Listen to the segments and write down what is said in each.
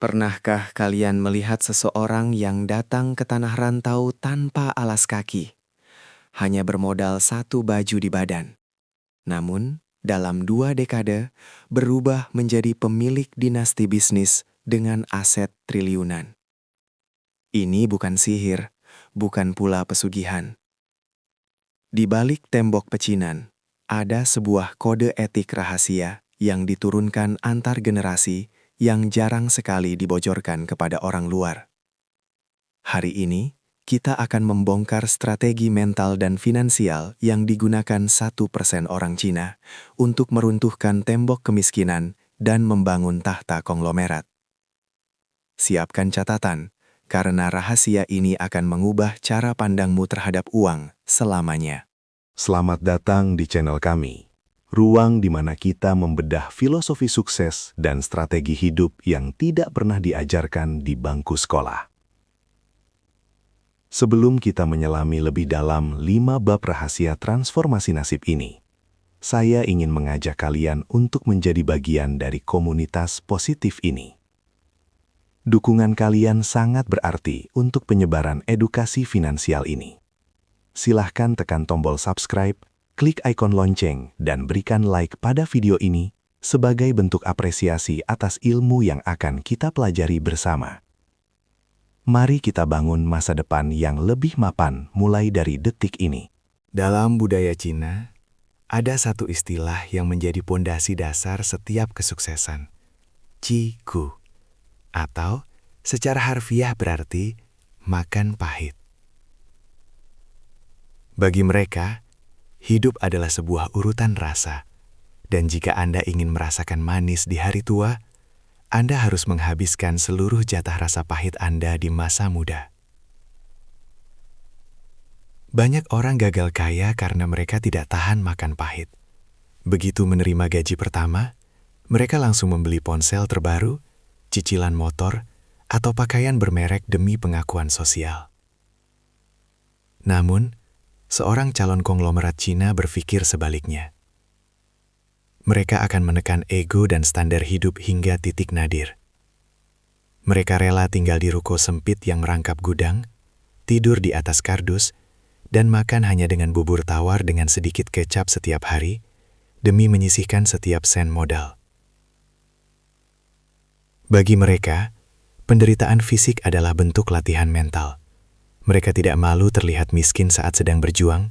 Pernahkah kalian melihat seseorang yang datang ke tanah rantau tanpa alas kaki, hanya bermodal satu baju di badan? Namun, dalam 2 dekade, berubah menjadi pemilik dinasti bisnis dengan aset triliunan. Ini bukan sihir, bukan pula pesugihan. Di balik tembok pecinan, ada sebuah kode etik rahasia yang diturunkan antar generasi yang jarang sekali dibocorkan kepada orang luar. Hari ini, kita akan membongkar strategi mental dan finansial yang digunakan 1% orang Cina untuk meruntuhkan tembok kemiskinan dan membangun tahta konglomerat. Siapkan catatan, karena rahasia ini akan mengubah cara pandangmu terhadap uang selamanya. Selamat datang di channel kami, ruang di mana kita membedah filosofi sukses dan strategi hidup yang tidak pernah diajarkan di bangku sekolah. Sebelum kita menyelami lebih dalam 5 bab rahasia transformasi nasib ini, saya ingin mengajak kalian untuk menjadi bagian dari komunitas positif ini. Dukungan kalian sangat berarti untuk penyebaran edukasi finansial ini. Silahkan tekan tombol subscribe, klik ikon lonceng, dan berikan like pada video ini sebagai bentuk apresiasi atas ilmu yang akan kita pelajari bersama. Mari kita bangun masa depan yang lebih mapan mulai dari detik ini. Dalam budaya Cina, ada satu istilah yang menjadi pondasi dasar setiap kesuksesan, Qi Ku, atau secara harfiah berarti makan pahit. Bagi mereka, hidup adalah sebuah urutan rasa, dan jika Anda ingin merasakan manis di hari tua, Anda harus menghabiskan seluruh jatah rasa pahit Anda di masa muda. Banyak orang gagal kaya karena mereka tidak tahan makan pahit. Begitu menerima gaji pertama, mereka langsung membeli ponsel terbaru, cicilan motor, atau pakaian bermerek demi pengakuan sosial. Namun, seorang calon konglomerat Cina berpikir sebaliknya. Mereka akan menekan ego dan standar hidup hingga titik nadir. Mereka rela tinggal di ruko sempit yang merangkap gudang, tidur di atas kardus, dan makan hanya dengan bubur tawar dengan sedikit kecap setiap hari, demi menyisihkan setiap sen modal. Bagi mereka, penderitaan fisik adalah bentuk latihan mental. Mereka tidak malu terlihat miskin saat sedang berjuang,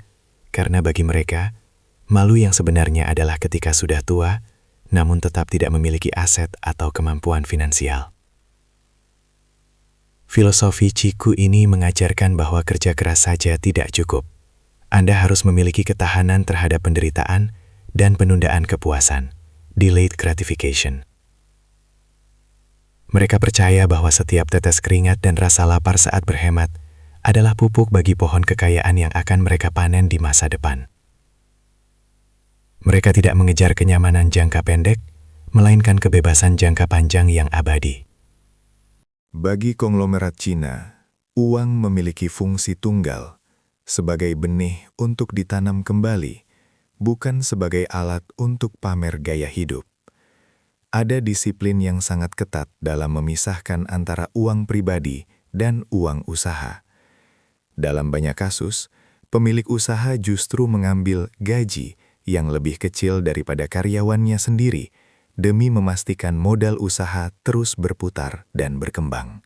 karena bagi mereka, malu yang sebenarnya adalah ketika sudah tua, namun tetap tidak memiliki aset atau kemampuan finansial. Filosofi Qi Ku ini mengajarkan bahwa kerja keras saja tidak cukup. Anda harus memiliki ketahanan terhadap penderitaan dan penundaan kepuasan, delayed gratification. Mereka percaya bahwa setiap tetes keringat dan rasa lapar saat berhemat adalah pupuk bagi pohon kekayaan yang akan mereka panen di masa depan. Mereka tidak mengejar kenyamanan jangka pendek, melainkan kebebasan jangka panjang yang abadi. Bagi konglomerat Cina, uang memiliki fungsi tunggal, sebagai benih untuk ditanam kembali, bukan sebagai alat untuk pamer gaya hidup. Ada disiplin yang sangat ketat dalam memisahkan antara uang pribadi dan uang usaha. Dalam banyak kasus, pemilik usaha justru mengambil gaji yang lebih kecil daripada karyawannya sendiri demi memastikan modal usaha terus berputar dan berkembang.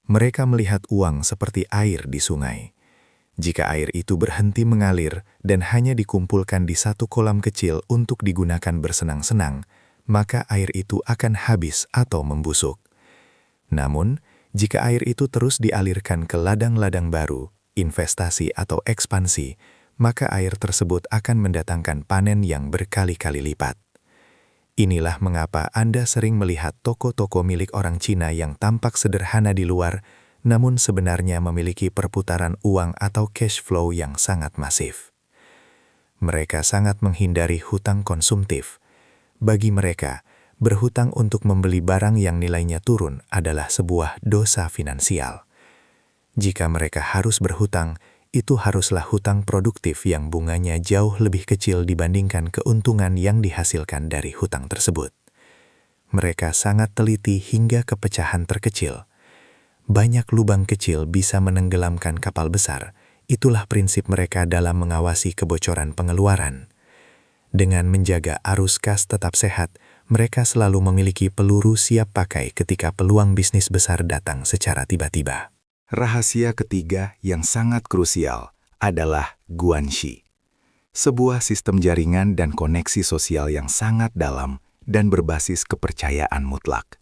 Mereka melihat uang seperti air di sungai. Jika air itu berhenti mengalir dan hanya dikumpulkan di satu kolam kecil untuk digunakan bersenang-senang, maka air itu akan habis atau membusuk. Namun, jika air itu terus dialirkan ke ladang-ladang baru, investasi atau ekspansi, maka air tersebut akan mendatangkan panen yang berkali-kali lipat. Inilah mengapa Anda sering melihat toko-toko milik orang Cina yang tampak sederhana di luar, namun sebenarnya memiliki perputaran uang atau cash flow yang sangat masif. Mereka sangat menghindari hutang konsumtif. Bagi mereka, berhutang untuk membeli barang yang nilainya turun adalah sebuah dosa finansial. Jika mereka harus berhutang, itu haruslah hutang produktif yang bunganya jauh lebih kecil dibandingkan keuntungan yang dihasilkan dari hutang tersebut. Mereka sangat teliti hingga ke pecahan terkecil. Banyak lubang kecil bisa menenggelamkan kapal besar. Itulah prinsip mereka dalam mengawasi kebocoran pengeluaran. Dengan menjaga arus kas tetap sehat, mereka selalu memiliki peluru siap pakai ketika peluang bisnis besar datang secara tiba-tiba. Rahasia ketiga yang sangat krusial adalah guanxi. Sebuah sistem jaringan dan koneksi sosial yang sangat dalam dan berbasis kepercayaan mutlak.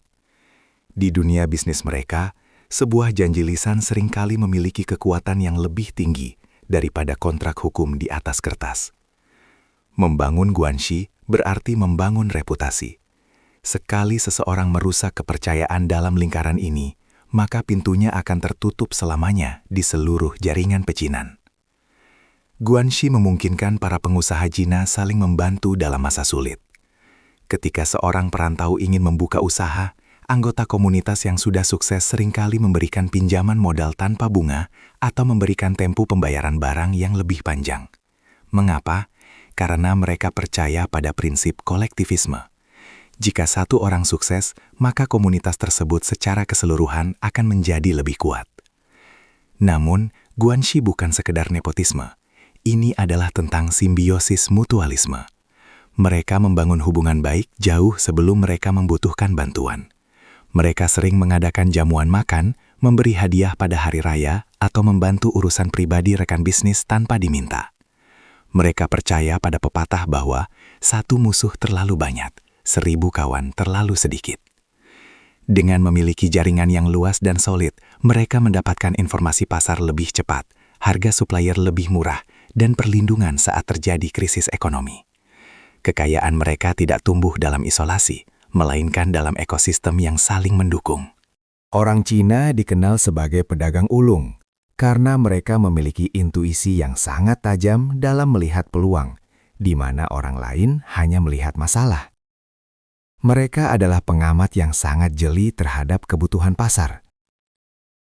Di dunia bisnis mereka, sebuah janji lisan seringkali memiliki kekuatan yang lebih tinggi daripada kontrak hukum di atas kertas. Membangun guanxi berarti membangun reputasi. Sekali seseorang merusak kepercayaan dalam lingkaran ini, maka pintunya akan tertutup selamanya di seluruh jaringan pecinan. Guanxi memungkinkan para pengusaha Cina saling membantu dalam masa sulit. Ketika seorang perantau ingin membuka usaha, anggota komunitas yang sudah sukses seringkali memberikan pinjaman modal tanpa bunga atau memberikan tempo pembayaran barang yang lebih panjang. Mengapa? Karena mereka percaya pada prinsip kolektivisme. Jika satu orang sukses, maka komunitas tersebut secara keseluruhan akan menjadi lebih kuat. Namun, guanxi bukan sekedar nepotisme. Ini adalah tentang simbiosis mutualisme. Mereka membangun hubungan baik jauh sebelum mereka membutuhkan bantuan. Mereka sering mengadakan jamuan makan, memberi hadiah pada hari raya, atau membantu urusan pribadi rekan bisnis tanpa diminta. Mereka percaya pada pepatah bahwa satu musuh terlalu banyak, 1000 kawan terlalu sedikit. Dengan memiliki jaringan yang luas dan solid, mereka mendapatkan informasi pasar lebih cepat, harga supplier lebih murah, dan perlindungan saat terjadi krisis ekonomi. Kekayaan mereka tidak tumbuh dalam isolasi, melainkan dalam ekosistem yang saling mendukung. Orang Cina dikenal sebagai pedagang ulung karena mereka memiliki intuisi yang sangat tajam dalam melihat peluang, di mana orang lain hanya melihat masalah. Mereka adalah pengamat yang sangat jeli terhadap kebutuhan pasar.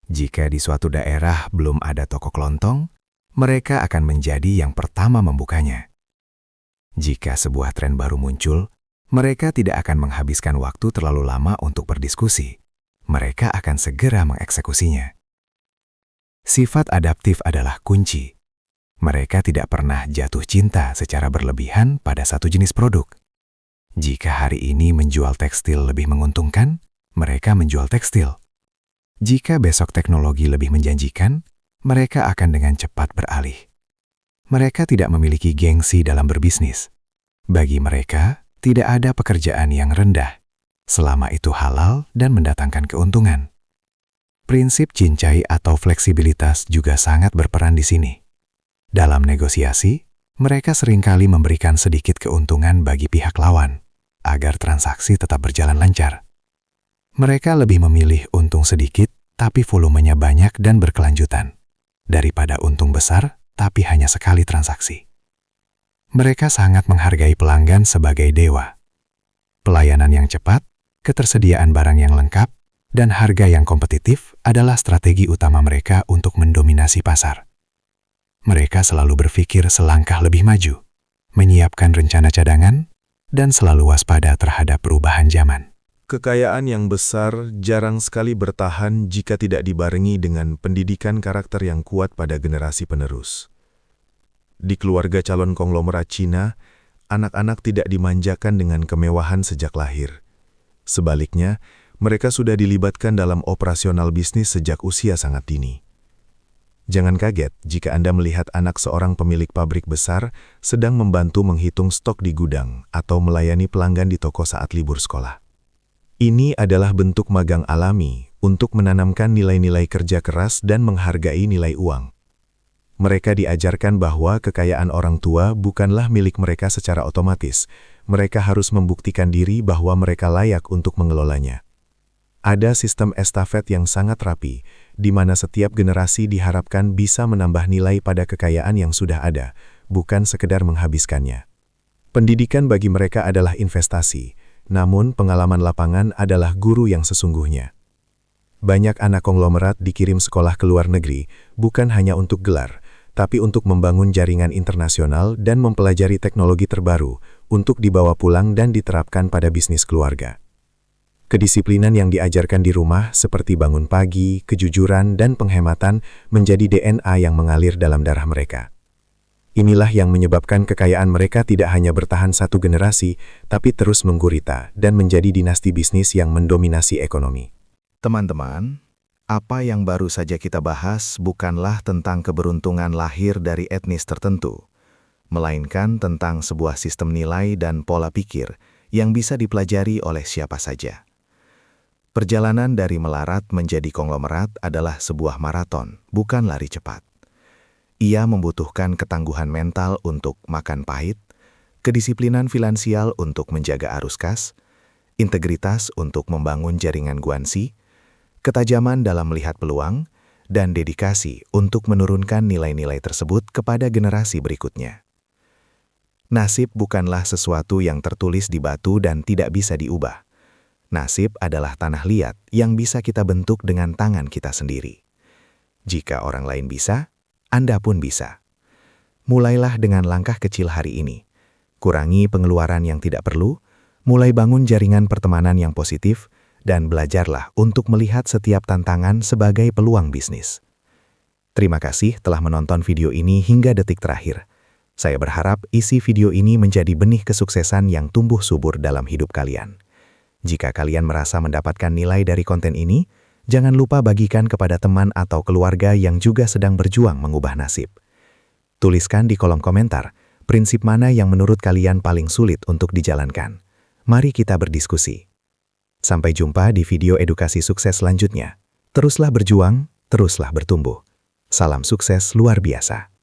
Jika di suatu daerah belum ada toko kelontong, mereka akan menjadi yang pertama membukanya. Jika sebuah tren baru muncul, mereka tidak akan menghabiskan waktu terlalu lama untuk berdiskusi. Mereka akan segera mengeksekusinya. Sifat adaptif adalah kunci. Mereka tidak pernah jatuh cinta secara berlebihan pada satu jenis produk. Jika hari ini menjual tekstil lebih menguntungkan, mereka menjual tekstil. Jika besok teknologi lebih menjanjikan, mereka akan dengan cepat beralih. Mereka tidak memiliki gengsi dalam berbisnis. Bagi mereka, tidak ada pekerjaan yang rendah, selama itu halal dan mendatangkan keuntungan. Prinsip cincai atau fleksibilitas juga sangat berperan di sini. Dalam negosiasi, mereka seringkali memberikan sedikit keuntungan bagi pihak lawan, agar transaksi tetap berjalan lancar. Mereka lebih memilih untung sedikit, tapi volumenya banyak dan berkelanjutan, daripada untung besar, tapi hanya sekali transaksi. Mereka sangat menghargai pelanggan sebagai dewa. Pelayanan yang cepat, ketersediaan barang yang lengkap, dan harga yang kompetitif adalah strategi utama mereka untuk mendominasi pasar. Mereka selalu berpikir selangkah lebih maju, menyiapkan rencana cadangan, dan selalu waspada terhadap perubahan zaman. Kekayaan yang besar jarang sekali bertahan jika tidak dibarengi dengan pendidikan karakter yang kuat pada generasi penerus. Di keluarga calon konglomerat Cina, anak-anak tidak dimanjakan dengan kemewahan sejak lahir. Sebaliknya, mereka sudah dilibatkan dalam operasional bisnis sejak usia sangat dini. Jangan kaget jika Anda melihat anak seorang pemilik pabrik besar sedang membantu menghitung stok di gudang atau melayani pelanggan di toko saat libur sekolah. Ini adalah bentuk magang alami untuk menanamkan nilai-nilai kerja keras dan menghargai nilai uang. Mereka diajarkan bahwa kekayaan orang tua bukanlah milik mereka secara otomatis. Mereka harus membuktikan diri bahwa mereka layak untuk mengelolanya. Ada sistem estafet yang sangat rapi, di mana setiap generasi diharapkan bisa menambah nilai pada kekayaan yang sudah ada, bukan sekedar menghabiskannya. Pendidikan bagi mereka adalah investasi, namun pengalaman lapangan adalah guru yang sesungguhnya. Banyak anak konglomerat dikirim sekolah ke luar negeri, bukan hanya untuk gelar, tapi untuk membangun jaringan internasional dan mempelajari teknologi terbaru untuk dibawa pulang dan diterapkan pada bisnis keluarga. Kedisiplinan yang diajarkan di rumah seperti bangun pagi, kejujuran, dan penghematan menjadi DNA yang mengalir dalam darah mereka. Inilah yang menyebabkan kekayaan mereka tidak hanya bertahan satu generasi, tapi terus menggurita dan menjadi dinasti bisnis yang mendominasi ekonomi. Teman-teman, apa yang baru saja kita bahas bukanlah tentang keberuntungan lahir dari etnis tertentu, melainkan tentang sebuah sistem nilai dan pola pikir yang bisa dipelajari oleh siapa saja. Perjalanan dari melarat menjadi konglomerat adalah sebuah maraton, bukan lari cepat. Ia membutuhkan ketangguhan mental untuk makan pahit, kedisiplinan finansial untuk menjaga arus kas, integritas untuk membangun jaringan guansi, ketajaman dalam melihat peluang, dan dedikasi untuk menurunkan nilai-nilai tersebut kepada generasi berikutnya. Nasib bukanlah sesuatu yang tertulis di batu dan tidak bisa diubah. Nasib adalah tanah liat yang bisa kita bentuk dengan tangan kita sendiri. Jika orang lain bisa, Anda pun bisa. Mulailah dengan langkah kecil hari ini. Kurangi pengeluaran yang tidak perlu, mulai bangun jaringan pertemanan yang positif, dan belajarlah untuk melihat setiap tantangan sebagai peluang bisnis. Terima kasih telah menonton video ini hingga detik terakhir. Saya berharap isi video ini menjadi benih kesuksesan yang tumbuh subur dalam hidup kalian. Jika kalian merasa mendapatkan nilai dari konten ini, jangan lupa bagikan kepada teman atau keluarga yang juga sedang berjuang mengubah nasib. Tuliskan di kolom komentar, prinsip mana yang menurut kalian paling sulit untuk dijalankan. Mari kita berdiskusi. Sampai jumpa di video edukasi sukses selanjutnya. Teruslah berjuang, teruslah bertumbuh. Salam sukses luar biasa.